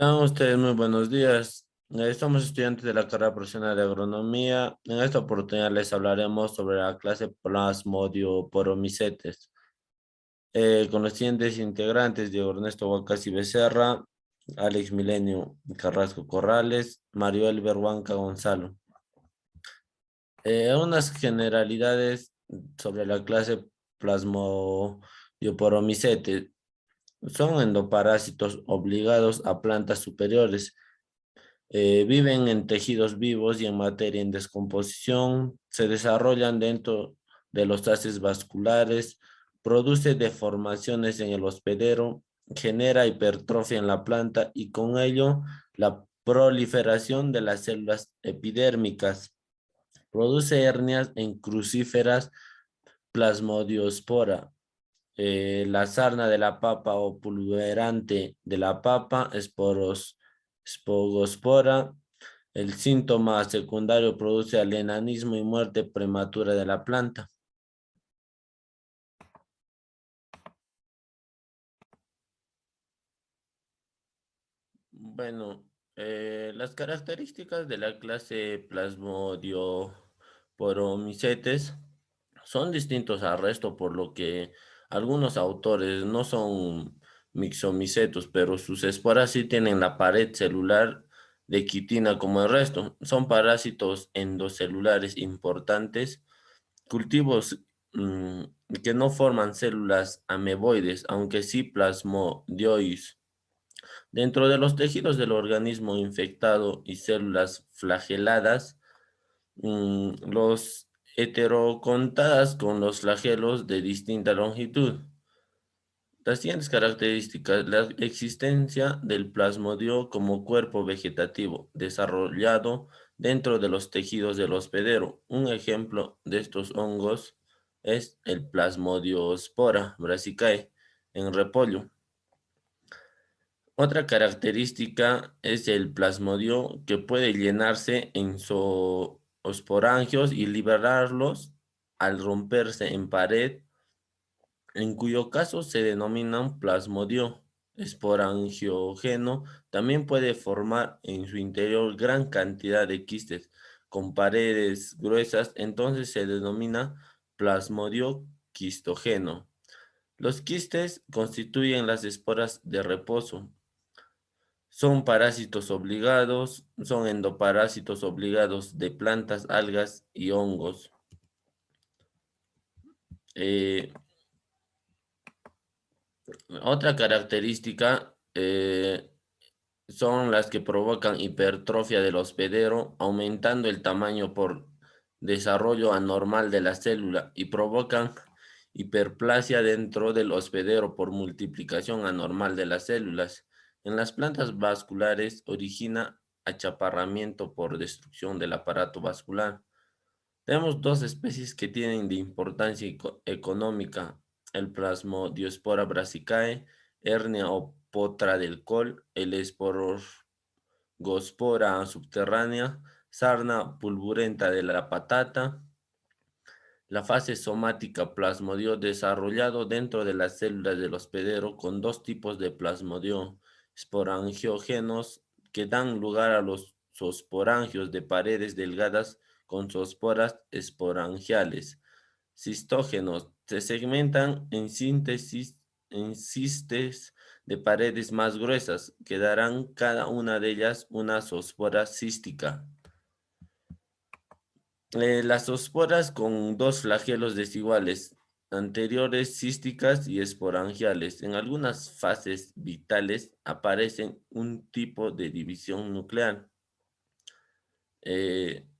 Tengan ustedes muy buenos días. Somos estudiantes de la carrera profesional de agronomía. En esta oportunidad les hablaremos sobre la clase Plasmodioporomicetes. Con los siguientes integrantes: Diego Ernesto Huacasi Becerra, Alex Milenio Carrasco Corrales, Mario Elber Huanca Gonzalo. Unas generalidades sobre la clase Plasmodioporomicetes. Son endoparásitos obligados a plantas superiores. Viven en tejidos vivos y en materia en descomposición, se desarrollan dentro de los haces vasculares, produce deformaciones en el hospedero, genera hipertrofia en la planta y con ello la proliferación de las células epidérmicas. Produce hernias en crucíferas plasmodiospora. La sarna de la papa o pulverante de la papa, spogospora. El síntoma secundario produce al enanismo y muerte prematura de la planta. Bueno, las características de la clase Plasmodioporomicetes son distintos al resto, por lo que algunos autores no son mixomicetos, pero sus esporas sí tienen la pared celular de quitina como el resto. Son parásitos endocelulares importantes, cultivos que no forman células ameboides, aunque sí plasmodioides. Dentro de los tejidos del organismo infectado y células flageladas, los heterocontadas con los flagelos de distinta longitud. Las siguientes características: la existencia del plasmodio como cuerpo vegetativo desarrollado dentro de los tejidos del hospedero. Un ejemplo de estos hongos es el Plasmodiospora brassicae en repollo. Otra característica es el plasmodio, que puede llenarse en zoosporangios y liberarlos al romperse en pared, en cuyo caso se denominan plasmodio esporangiógeno. También puede formar en su interior gran cantidad de quistes con paredes gruesas, entonces se denomina plasmodio quistógeno. Los quistes constituyen las esporas de reposo. Son parásitos obligados, son endoparásitos obligados de plantas, algas y hongos. Eh, Otra característica son las que provocan hipertrofia del hospedero, aumentando el tamaño por desarrollo anormal de la célula, y provocan hiperplasia dentro del hospedero por multiplicación anormal de las células. En las plantas vasculares origina achaparramiento por destrucción del aparato vascular. Tenemos dos especies que tienen de importancia económica: el Plasmodiospora brassicae, hernia o potra del col; el Sporogospora subterránea, sarna pulvurenta de la patata. La fase somática: plasmodio desarrollado dentro de las células del hospedero con dos tipos de plasmodio esporangiógenos que dan lugar a los zoosporangios de paredes delgadas con zoosporas esporangiales. Cistógenos se segmentan en cistes de paredes más gruesas, que darán cada una de ellas una zoospora cística. Las zoosporas con dos flagelos desiguales, anteriores císticas y esporangiales. En algunas fases vitales aparecen un tipo de división nuclear.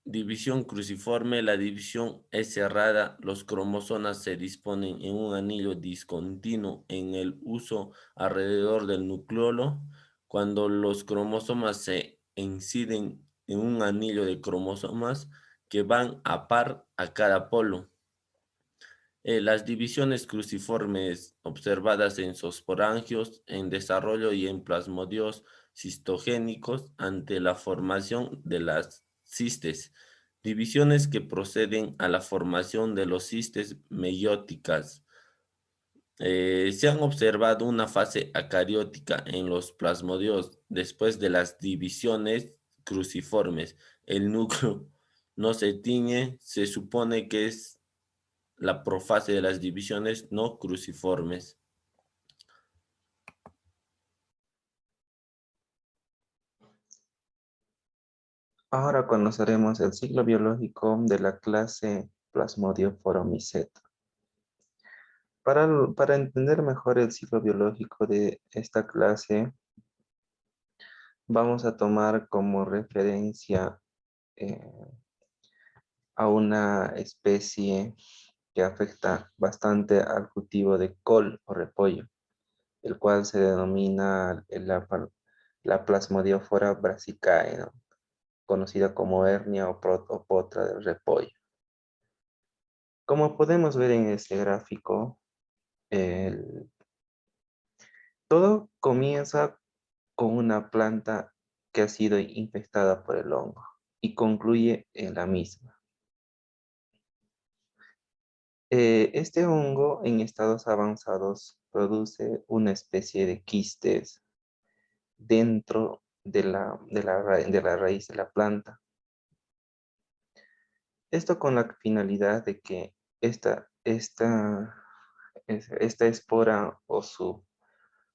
División cruciforme: la división es cerrada, los cromosomas se disponen en un anillo discontinuo en el uso alrededor del nucleolo. Cuando los cromosomas se inciden en un anillo de cromosomas que van a par a cada polo. Las divisiones cruciformes observadas en zoosporangios en desarrollo y en plasmodios cistogénicos ante la formación de las cistes. Divisiones que proceden a la formación de los cistes meióticas. Se han observado una fase acariótica en los plasmodios después de las divisiones cruciformes. El núcleo no se tiñe, se supone que es la profase de las divisiones no cruciformes. Ahora conoceremos el ciclo biológico de la clase Plasmodiophoramiceta. Para entender mejor el ciclo biológico de esta clase, vamos a tomar como referencia eh, a una especie que afecta bastante al cultivo de col o repollo, el cual se denomina la Plasmodiófora brassicae, ¿no? Conocida como hernia o potra del repollo. Como podemos ver en este gráfico, el- todo comienza con una planta que ha sido infectada por el hongo y concluye en la misma. Este hongo en estados avanzados produce una especie de quistes dentro de la raíz de la planta. Esto con la finalidad de que esta espora o su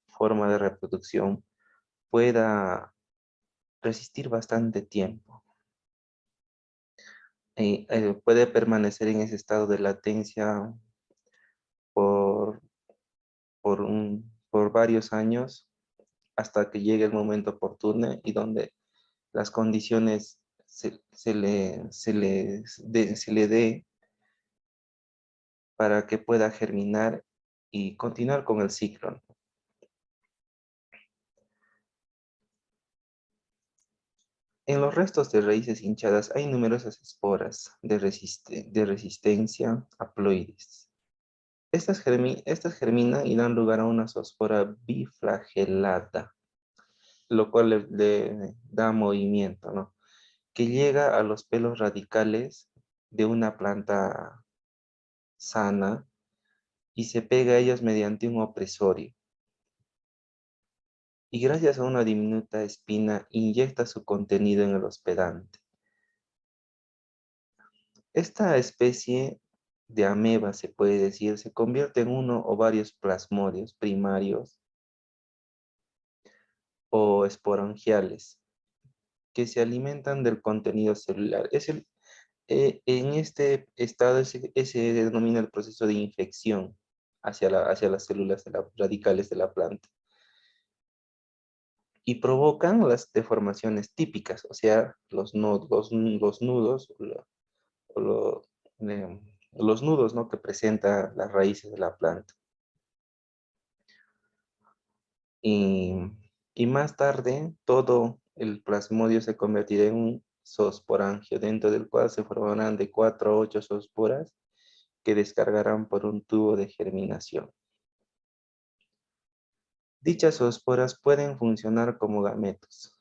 forma de reproducción pueda resistir bastante tiempo. Puede permanecer en ese estado de latencia por, por varios años hasta que llegue el momento oportuno y donde las condiciones se le dé para que pueda germinar y continuar con el ciclo. En los restos de raíces hinchadas hay numerosas esporas de resistencia haploides. Estas germinan y dan lugar a una zoospora biflagelada, lo cual le da movimiento, ¿no? Que llega a los pelos radicales de una planta sana y se pega a ellos mediante un opresorio. Y gracias a una diminuta espina inyecta su contenido en el hospedante. Esta especie de ameba, se puede decir, se convierte en uno o varios plasmodios primarios o esporangiales que se alimentan del contenido celular. En este estado se denomina el proceso de infección hacia las células radicales de la planta y provocan las deformaciones típicas, o sea, los nudos, o eh, los nudos, ¿no? Que presenta las raíces de la planta. Y, y más tarde, todo el plasmodio se convertirá en un zoosporangio, dentro del cual se formarán de 4 a 8 zoosporas que descargarán por un tubo de germinación. Dichas zoosporas pueden funcionar como gametos,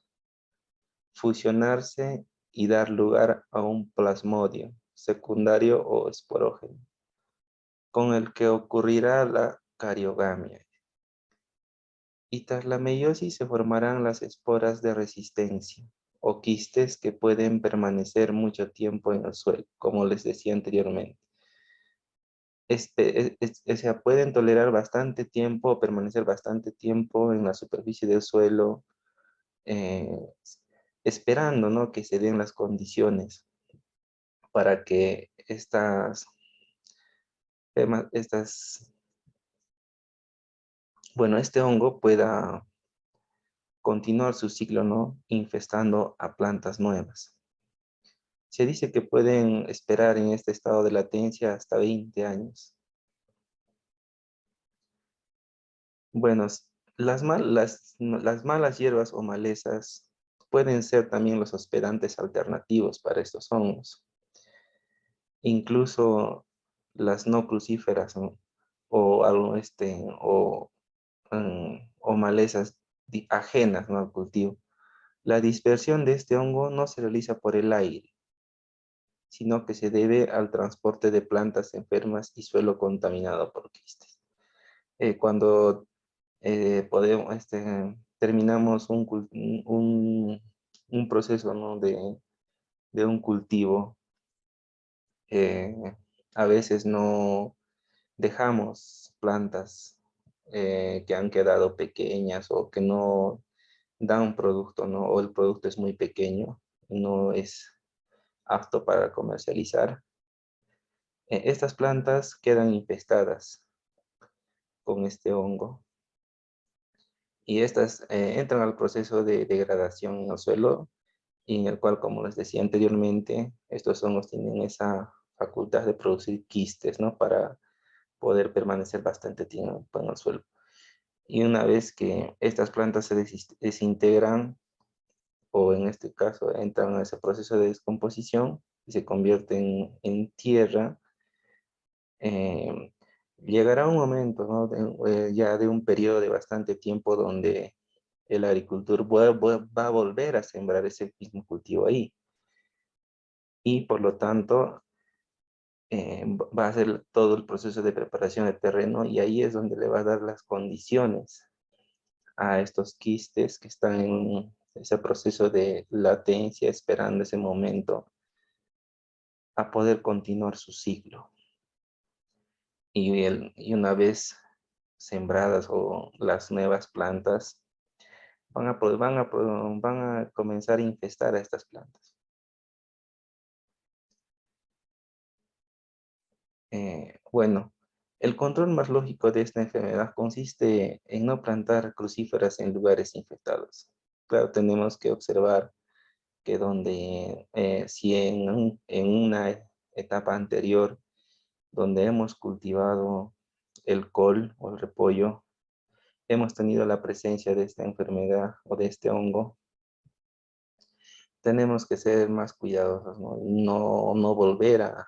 fusionarse y dar lugar a un plasmodio secundario o esporógeno, con el que ocurrirá la cariogamia. Y tras la meiosis se formarán las esporas de resistencia o quistes que pueden permanecer mucho tiempo en el suelo, como les decía anteriormente. O sea, pueden tolerar bastante tiempo o permanecer bastante tiempo en la superficie del suelo, eh, esperando, ¿no? Que se den las condiciones para que este hongo pueda continuar su ciclo, ¿no? Infestando a plantas nuevas. Se dice que pueden esperar en este estado de latencia hasta 20 años. Bueno, las malas hierbas o malezas pueden ser también los hospedantes alternativos para estos hongos. Incluso las no crucíferas, ¿no? O malezas ajenas, ¿no? Al cultivo. La dispersión de este hongo no se realiza por el aire, sino que se debe al transporte de plantas enfermas y suelo contaminado por quistes. Cuando terminamos un proceso, ¿no? de un cultivo, eh, a veces no dejamos plantas que han quedado pequeñas o que no dan un producto, ¿no? O el producto es muy pequeño, no es apto para comercializar. Estas plantas quedan infestadas con este hongo y estas entran al proceso de degradación en el suelo, y en el cual, como les decía anteriormente, estos hongos tienen esa facultad de producir quistes, ¿no? Para poder permanecer bastante tiempo en el suelo. Y una vez que estas plantas se desintegran, o en este caso entran a ese proceso de descomposición y se convierten en tierra, eh, llegará un momento, ¿no? Ya de un periodo de bastante tiempo donde el agricultor va a volver a sembrar ese mismo cultivo ahí. Y por lo tanto, va a hacer todo el proceso de preparación del terreno y ahí es donde le va a dar las condiciones a estos quistes que están en ese proceso de latencia, esperando ese momento a poder continuar su ciclo. Y una vez sembradas o las nuevas plantas, van a comenzar a infestar a estas plantas. Bueno, el control más lógico de esta enfermedad consiste en no plantar crucíferas en lugares infectados. Claro, tenemos que observar que si en una etapa anterior, donde hemos cultivado el col o el repollo, hemos tenido la presencia de esta enfermedad o de este hongo, tenemos que ser más cuidadosos, ¿no? No volver a,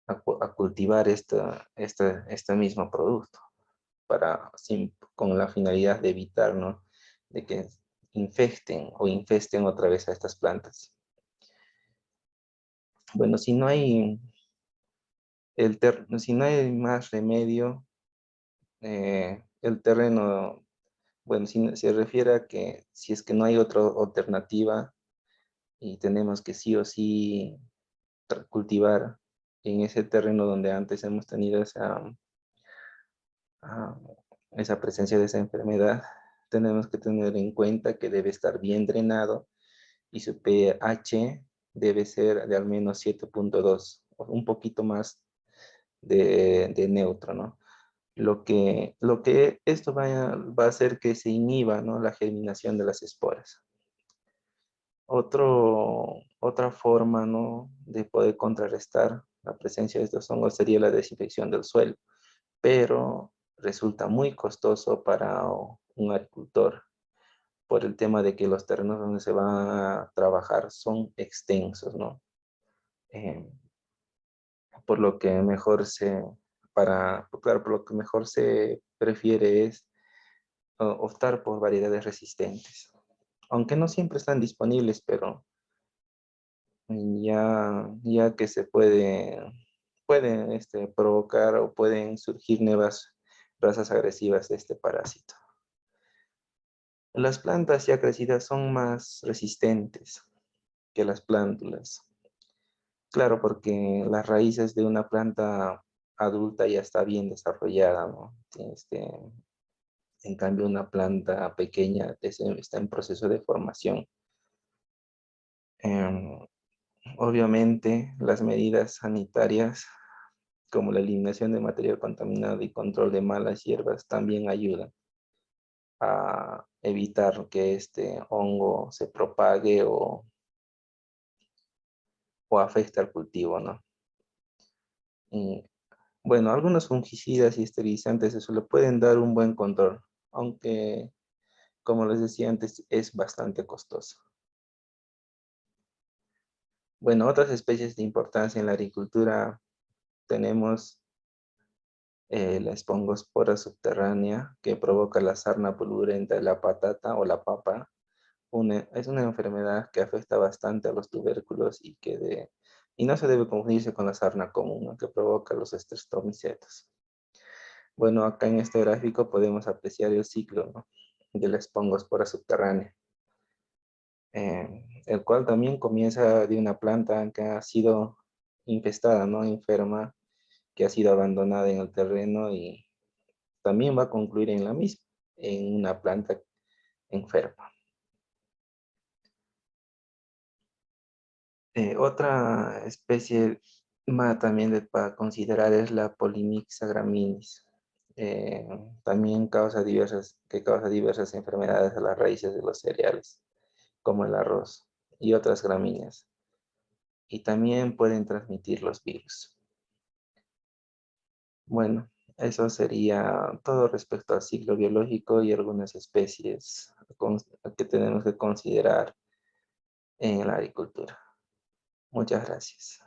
a cultivar este mismo producto con la finalidad de evitar, ¿no? De que infesten otra vez a estas plantas. Bueno, si no hay más remedio, el terreno, bueno, si se refiere a que si es que no hay otra alternativa y tenemos que sí o sí cultivar en ese terreno donde antes hemos tenido ah, esa presencia de esa enfermedad, tenemos que tener en cuenta que debe estar bien drenado y su pH debe ser de al menos 7.2, o un poquito más de neutro, ¿no? Lo que esto va a hacer que se inhiba, ¿no? La germinación de las esporas. Otra forma, ¿no? De poder contrarrestar la presencia de estos hongos sería la desinfección del suelo, pero resulta muy costoso para un agricultor por el tema de que los terrenos donde se va a trabajar son extensos, ¿no? Eh, por lo que mejor claro, por lo que mejor se prefiere es optar por variedades resistentes, aunque no siempre están disponibles, pero ya que pueden provocar o pueden surgir nuevas razas agresivas de este parásito. Las plantas ya crecidas son más resistentes que las plántulas. Claro, porque las raíces de una planta adulta ya está bien desarrollada, ¿no? En cambio, una planta pequeña está en proceso de formación. Em, Obviamente, las medidas sanitarias, como la eliminación de material contaminado y control de malas hierbas, también ayudan a evitar que este hongo se propague o afecte al cultivo, ¿no? Y, bueno, algunos fungicidas y esterilizantes eso le pueden dar un buen control, aunque, como les decía antes, es bastante costoso. Bueno, otras especies de importancia en la agricultura tenemos la espongospora subterránea, que provoca la sarna purulenta de la patata o la papa. Es una enfermedad que afecta bastante a los tubérculos y no se debe confundirse con la sarna común, ¿no? Que provoca los estromicetos. Bueno, acá en este gráfico podemos apreciar el ciclo, ¿no?, de la espongospora subterránea, el cual también comienza de una planta que ha sido infestada, ¿no?, enferma, que ha sido abandonada en el terreno y también va a concluir en la misma, en una planta enferma. Otra especie más también para considerar es la Polymyxa graminis. Eh, También causa diversas enfermedades a las raíces de los cereales, como el arroz y otras gramíneas. Y también pueden transmitir los virus. Bueno, eso sería todo respecto al ciclo biológico y algunas especies que tenemos que considerar en la agricultura. Muchas gracias.